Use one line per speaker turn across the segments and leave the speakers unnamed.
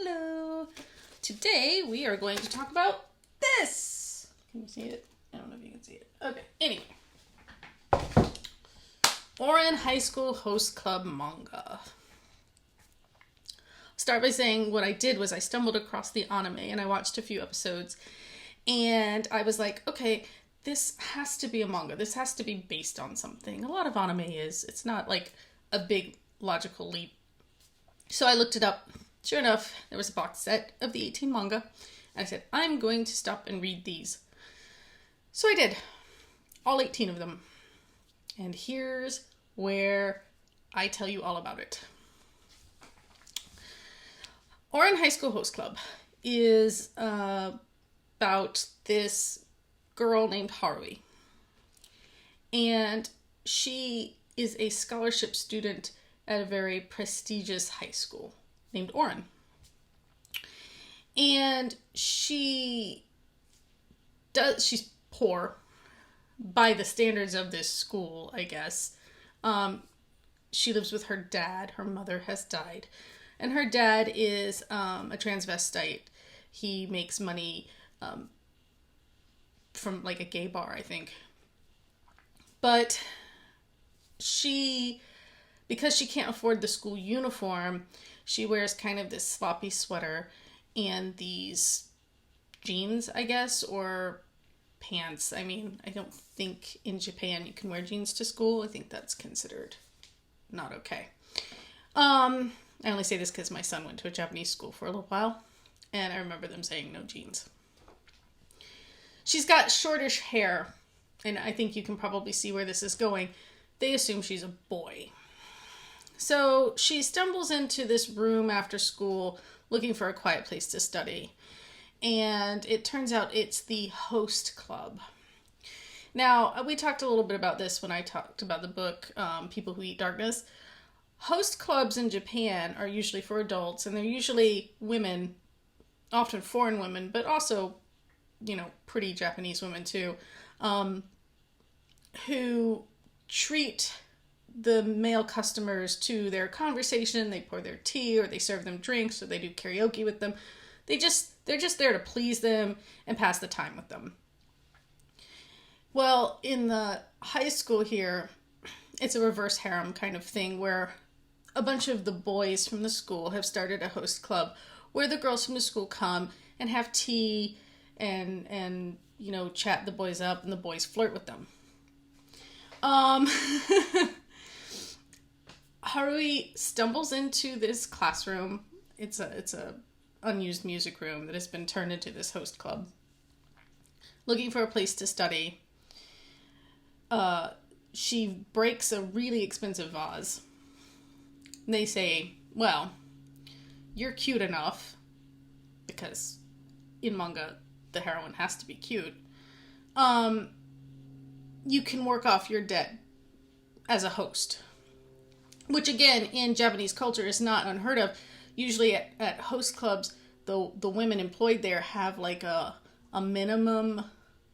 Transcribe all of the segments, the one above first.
Hello! Today we are going to talk about this! Can you see it? I don't know if you can see it. Okay, anyway. Ouran High School Host Club manga. Start by saying what I did was I stumbled across the anime and I watched a few episodes and I was like, okay, this has to be a manga. This has to be based on something. A lot of anime is. It's not like a big logical leap. So I looked it up. Sure enough, there was a box set of the 18 manga. I said, I'm going to stop and read these. So I did. All 18 of them. And here's where I tell you all about it. Ouran High School Host Club is about this girl named Hatori. And she is a scholarship student at a very prestigious high school named Ouran. And she's poor by the standards of this school, I guess. She lives with her dad. Her mother has died. And her dad is a transvestite. He makes money from like a gay bar, I think. But because she can't afford the school uniform, she wears kind of this sloppy sweater and these jeans, I guess, or pants. I mean, I don't think in Japan you can wear jeans to school. I think that's considered not okay. I only say this because my son went to a Japanese school for a little while, and I remember them saying no jeans. She's got shortish hair, and I think you can probably see where this is going. They assume she's a boy. So she stumbles into this room after school looking for a quiet place to study. And it turns out it's the host club. Now, we talked a little bit about this when I talked about the book, People Who Eat Darkness. Host clubs in Japan are usually for adults, and they're usually women, often foreign women, but also, pretty Japanese women too, who treat the male customers to their conversation. They pour their tea, or they serve them drinks, or they do karaoke with them. They're just there to please them and pass the time with them. Well, in the high school here, it's a reverse harem kind of thing where a bunch of the boys from the school have started a host club where the girls from the school come and have tea and chat the boys up, and the boys flirt with them. Haruhi stumbles into this classroom. It's a unused music room that has been turned into this host club, looking for a place to study. She breaks a really expensive vase. And they say, well, you're cute enough, because in manga the heroine has to be cute. You can work off your debt as a host. Which, again, in Japanese culture is not unheard of. Usually at host clubs, the women employed there have like a minimum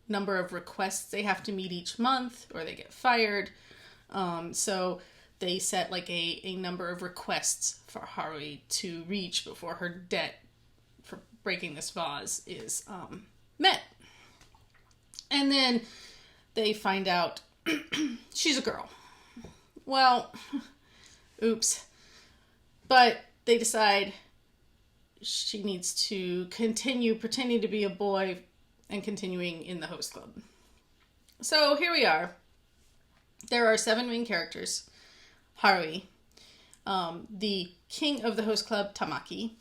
number of requests they have to meet each month, or they get fired. So they set like a number of requests for Haruhi to reach before her debt for breaking this vase is met. And then they find out she's a girl. Well, oops. But they decide she needs to continue pretending to be a boy and continuing in the host club. So here we are. There are 7 main characters. Haruhi, the king of the host club, Tamaki,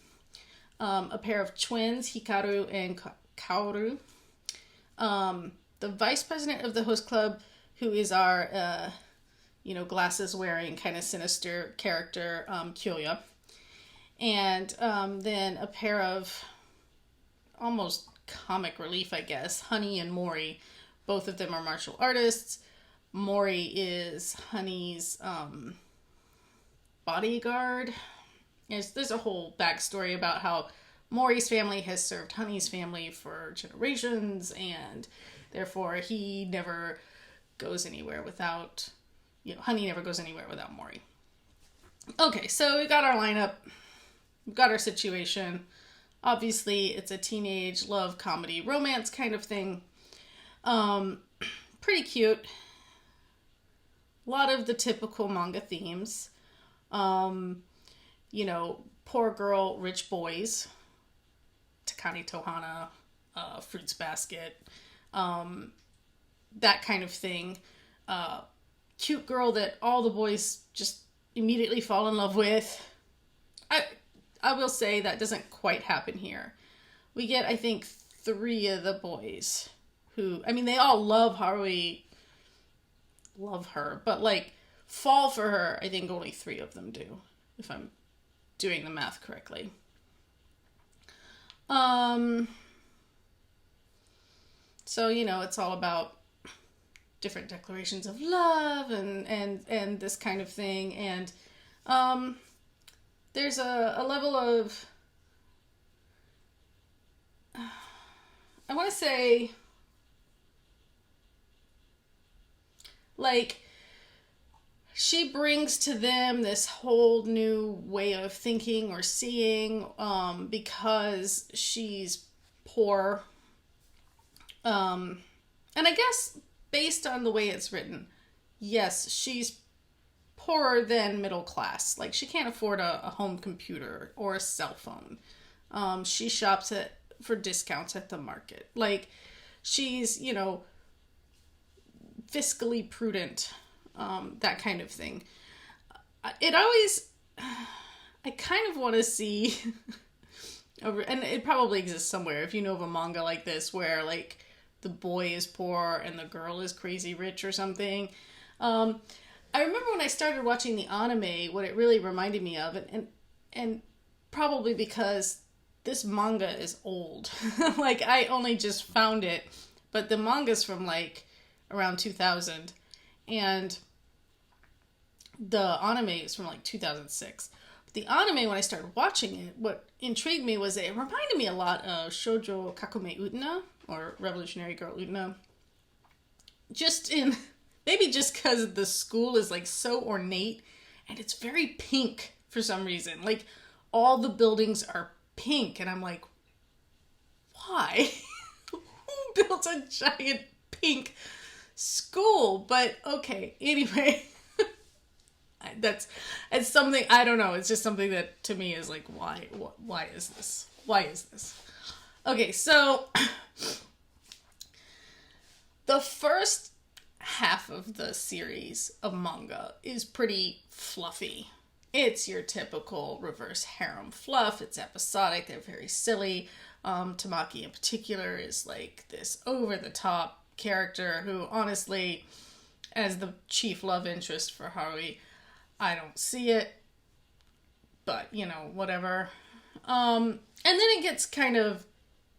a pair of twins, Hikaru and Kaoru, the vice president of the host club, who is our glasses wearing kind of sinister character, Kyoya. And then a pair of almost comic relief, I guess, Honey and Mori. Both of them are martial artists. Mori is Honey's bodyguard. There's a whole backstory about how Mori's family has served Honey's family for generations, and therefore he never goes anywhere without... Honey never goes anywhere without Mori. Okay, so we got our lineup. we've got our situation. Obviously, it's a teenage love comedy romance kind of thing. Pretty cute. A lot of the typical manga themes. You know, poor girl, rich boys. Takane Tohana, Fruits Basket. That kind of thing. Cute girl that all the boys just immediately fall in love with. I will say that doesn't quite happen here. We get, I think, 3 of the boys who, I mean, they all love Hatori, love her, but like fall for her, I think only 3 of them do, if I'm doing the math correctly. So, you know, it's all about different declarations of love and this kind of thing. And there's a level of, I want to say, like, she brings to them this whole new way of thinking or seeing, because she's poor. And I guess based on the way it's written, yes, she's poorer than middle class. Like, she can't afford a home computer or a cell phone. She shops for discounts at the market. Like, she's, you know, fiscally prudent, that kind of thing. It always, I kind of want to see, and it probably exists somewhere, if you know of a manga like this, where, like, the boy is poor and the girl is crazy rich or something. I remember when I started watching the anime, what it really reminded me of, and probably because this manga is old. Like, I only just found it, but the manga's from, like, around 2000, and the anime is from, like, 2006. But the anime, when I started watching it, what intrigued me was that it reminded me a lot of Shoujo Kakume Utena, or Revolutionary Girl Utena. Just in, maybe just because the school is, like, so ornate, and it's very pink for some reason. Like, all the buildings are pink, and I'm like, why? Who built a giant pink school? But okay, anyway. It's something, I don't know, it's just something that to me is like, why is this? Why is this? Okay, so the first half of the series of manga is pretty fluffy. It's your typical reverse harem fluff. It's episodic. They're very silly. Tamaki in particular is like this over-the-top character who, honestly, as the chief love interest for Hatori, I don't see it. But, you know, whatever. And then it gets kind of,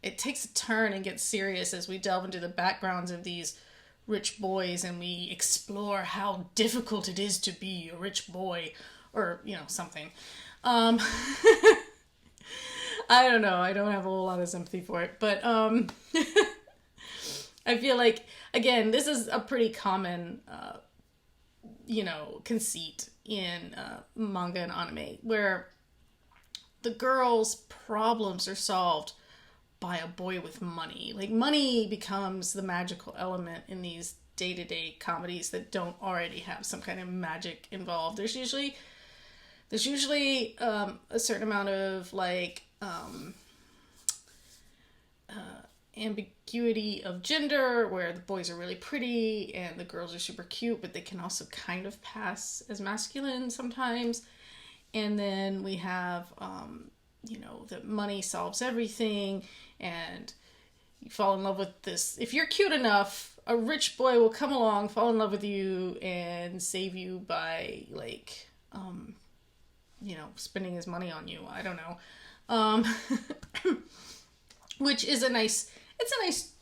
it takes a turn and gets serious as we delve into the backgrounds of these rich boys and we explore how difficult it is to be a rich boy, or, you know, something. I don't know. I don't have a whole lot of sympathy for it, but I feel like, again, this is a pretty common, you know, conceit in manga and anime, where the girl's problems are solved by a boy with money. Like, money becomes the magical element in these day-to-day comedies that don't already have some kind of magic involved. There's usually a certain amount of, like, ambiguity of gender, where the boys are really pretty and the girls are super cute, but they can also kind of pass as masculine sometimes. And then we have, you know, that money solves everything, and you fall in love with this. If you're cute enough, a rich boy will come along, fall in love with you, and save you by, like, you know, spending his money on you. I don't know. Which is it's a nice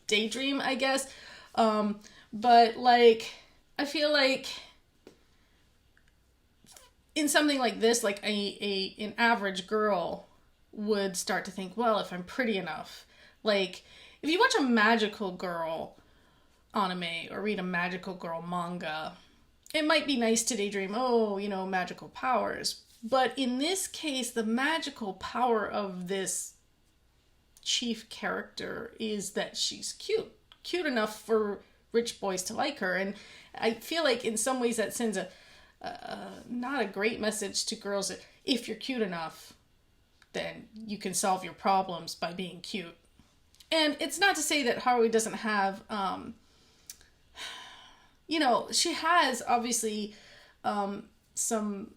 daydream, I guess. But, like, I feel like in something like this, like an average girl would start to think, well, if I'm pretty enough, like, if you watch a magical girl anime or read a magical girl manga, it might be nice to daydream, oh, you know, magical powers. But in this case, the magical power of this chief character is that she's cute enough for rich boys to like her. And I feel like in some ways that sends a not a great message to girls that if you're cute enough, then you can solve your problems by being cute. And it's not to say that Hatori doesn't have, she has obviously some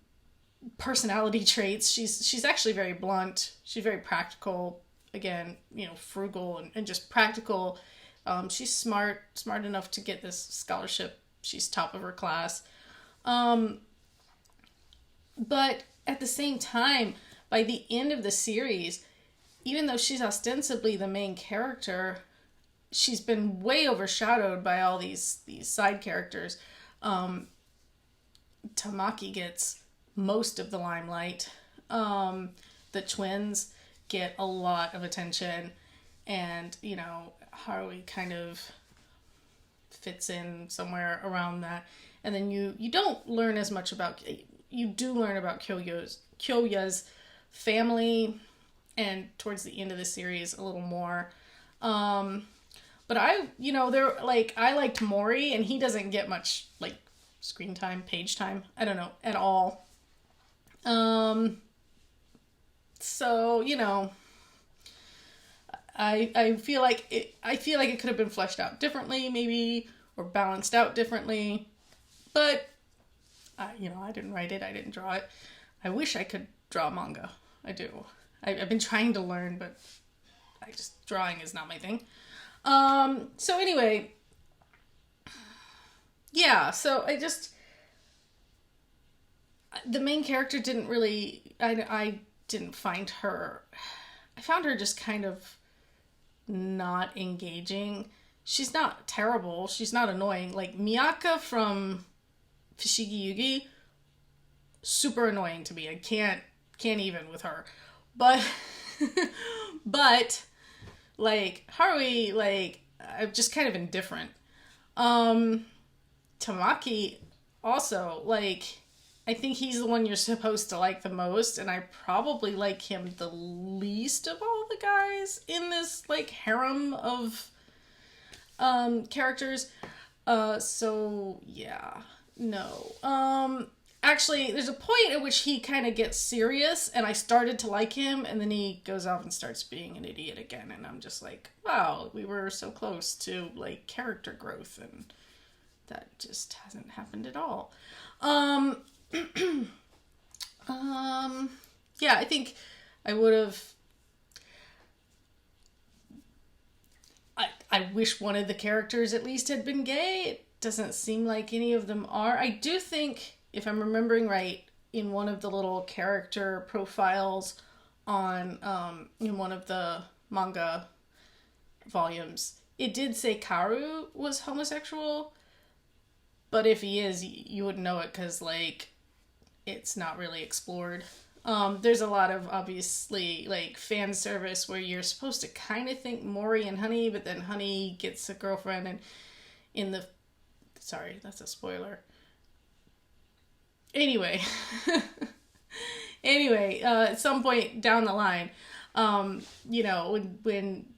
personality traits. She's actually very blunt. She's very practical. Again, frugal and just practical. She's smart enough to get this scholarship. She's top of her class. But at the same time, by the end of the series, even though she's ostensibly the main character, she's been way overshadowed by all these side characters. Tamaki gets most of the limelight. The twins get a lot of attention, and Hatori kind of fits in somewhere around that. And then you don't learn as much about, you do learn about Kyoya's family, and towards the end of the series a little more. But I liked Mori, and he doesn't get much like screen time, page time, I don't know, at all. So, I feel like it could have been fleshed out differently, maybe, or balanced out differently. But I didn't write it, I didn't draw it. I wish I could draw manga. I do. I've been trying to learn, but drawing is not my thing. So anyway, yeah, so the main character didn't really, I didn't find her, I found her just kind of not engaging. She's not terrible, she's not annoying. Like Miyaka from Fushigi Yugi, super annoying to me. I can't even with her. But like Hatori, like I'm just kind of indifferent. Tamaki also, like I think he's the one you're supposed to like the most, and I probably like him the least of all the guys in this like harem of characters. So yeah, no. Actually, there's a point at which he kind of gets serious, and I started to like him, and then he goes off and starts being an idiot again, and I'm just like, wow, we were so close to, like, character growth, and that just hasn't happened at all. Yeah, I think I would have... I wish one of the characters at least had been gay. It doesn't seem like any of them are. I do think, if I'm remembering right, in one of the little character profiles on in one of the manga volumes, it did say Karu was homosexual, but if he is, you wouldn't know it because, like, it's not really explored. There's a lot of, obviously, like, fan service where you're supposed to kind of think Mori and Honey, but then Honey gets a girlfriend, and in the... Sorry, that's a spoiler. Anyway, at some point down the line, when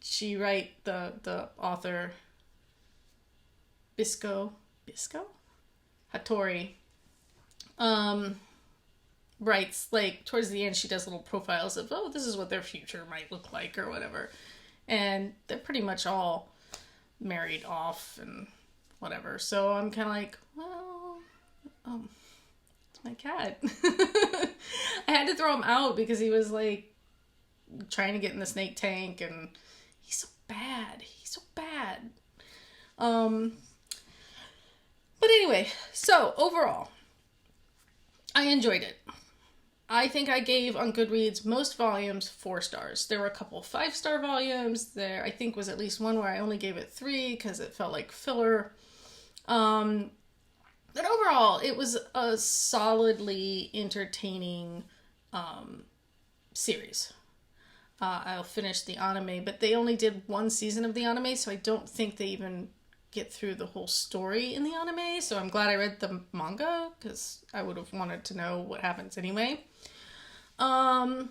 she the author Bisco, Hatori, writes, like, towards the end, she does little profiles of, oh, this is what their future might look like or whatever, and they're pretty much all married off and whatever. So I'm kind of like, well, it's my cat. I had to throw him out because he was like trying to get in the snake tank, and he's so bad. But anyway, so overall, I enjoyed it. I think I gave on Goodreads most volumes 4 stars. There were a couple 5-star volumes. There, I think, was at least one where I only gave it 3 because it felt like filler. But overall, it was a solidly entertaining series. I'll finish the anime, but they only did 1 season of the anime, so I don't think they even get through the whole story in the anime. So I'm glad I read the manga, because I would have wanted to know what happens anyway. Um,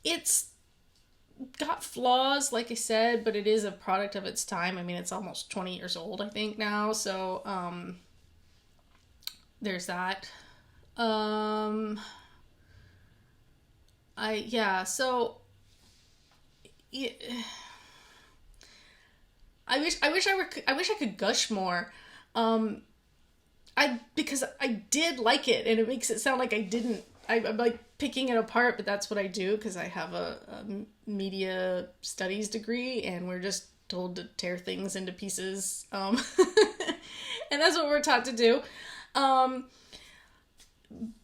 it's got flaws, like I said, but it is a product of its time. I mean, it's almost 20 years old, I think, now. So, there's that. Um, so yeah, I wish I could gush more. Because I did like it, and it makes it sound like I didn't. I'm like picking it apart, but that's what I do because I have a media studies degree, and we're just told to tear things into pieces, and that's what we're taught to do. Um,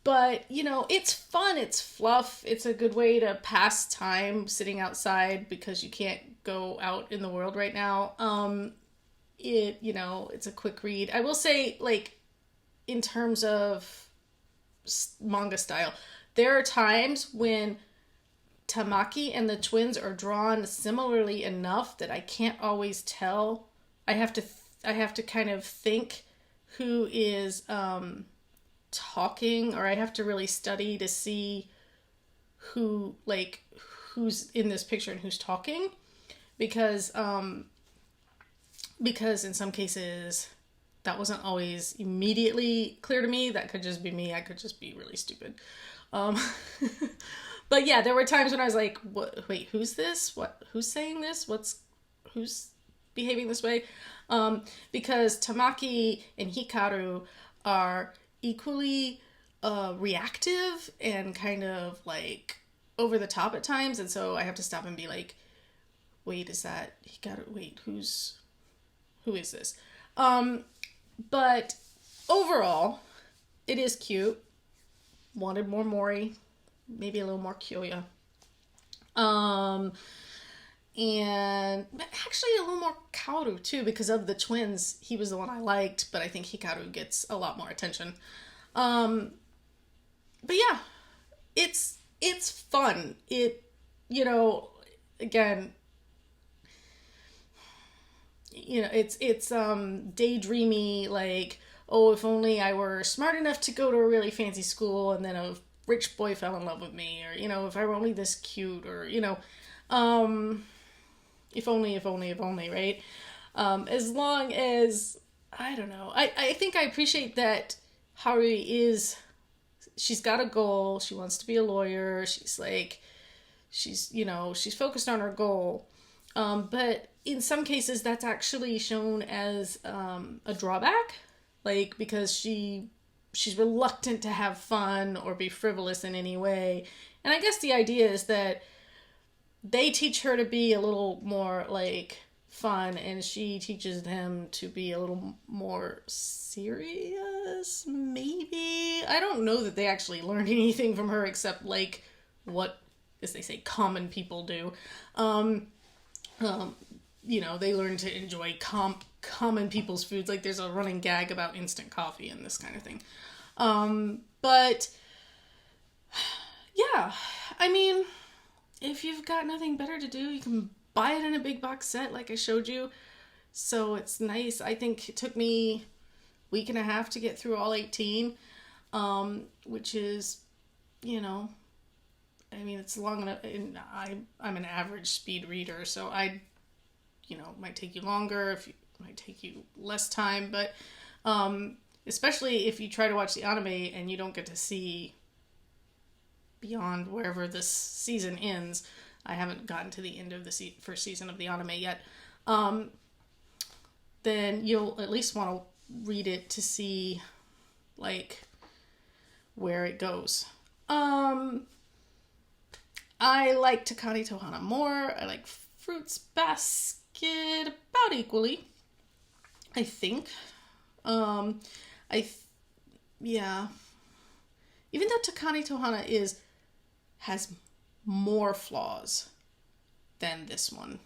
but it's fun, it's fluff, it's a good way to pass time sitting outside because you can't go out in the world right now. It's a quick read. I will say, like, in terms of manga style, there are times when Tamaki and the twins are drawn similarly enough that I can't always tell. I have to kind of think who is talking, or I have to really study to see who's in this picture and who's talking, because in some cases that wasn't always immediately clear to me. That could just be me. I could just be really stupid. Um, but yeah, there were times when I was like, "What? Wait, who's this? What? Who's saying this? Who's behaving this way?" Because Tamaki and Hikaru are equally reactive and kind of like over the top at times, and so I have to stop and be like, "Wait, is that Hikaru? Wait, who is this?" But overall, it is cute. Wanted more Mori, maybe a little more Kyoya. And actually a little more Kaoru too, because of the twins. He was the one I liked, but I think Hikaru gets a lot more attention. But yeah, it's fun. Again, it's daydreamy, like, oh, if only I were smart enough to go to a really fancy school and then a rich boy fell in love with me, or if I were only this cute, or if only, right? As long as, I don't know, I think I appreciate that Hatori she's got a goal, she wants to be a lawyer, she's focused on her goal. But in some cases, that's actually shown as a drawback, like, because she's reluctant to have fun or be frivolous in any way. And I guess the idea is that they teach her to be a little more, like, fun, and she teaches them to be a little more serious, maybe? I don't know that they actually learned anything from her except, like, what, as they say, common people do. They learn to enjoy common people's foods. Like, there's a running gag about instant coffee and this kind of thing. But, yeah, I mean, if you've got nothing better to do, you can buy it in a big box set like I showed you. So it's nice. I think it took me a week and a half to get through all 18, which is, I mean, it's long enough. And I'm an average speed reader, so might take you longer, might take you less time, but especially if you try to watch the anime and you don't get to see beyond wherever this season ends. I haven't gotten to the end of the first season of the anime yet. Then you'll at least want to read it to see, like, where it goes. I like Takane Tohana more. I like Fruits Basket about equally, I think. Yeah. Even though Takane Tohana has more flaws than this one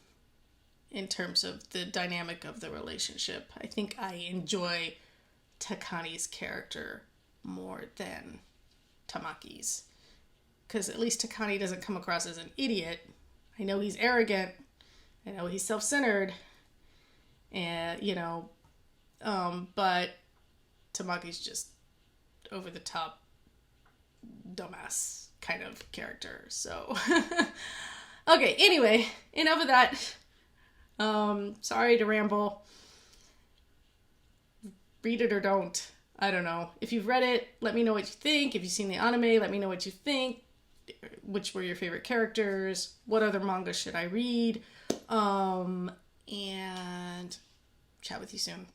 in terms of the dynamic of the relationship, I think I enjoy Takane's character more than Tamaki's. Because at least Takane doesn't come across as an idiot. I know he's arrogant. I know he's self-centered. And, but Tamaki's just over the top dumbass kind of character. So, okay, anyway, enough of that. Sorry to ramble. Read it or don't. I don't know. If you've read it, let me know what you think. If you've seen the anime, let me know what you think. Which were your favorite characters? What other manga should I read? And chat with you soon.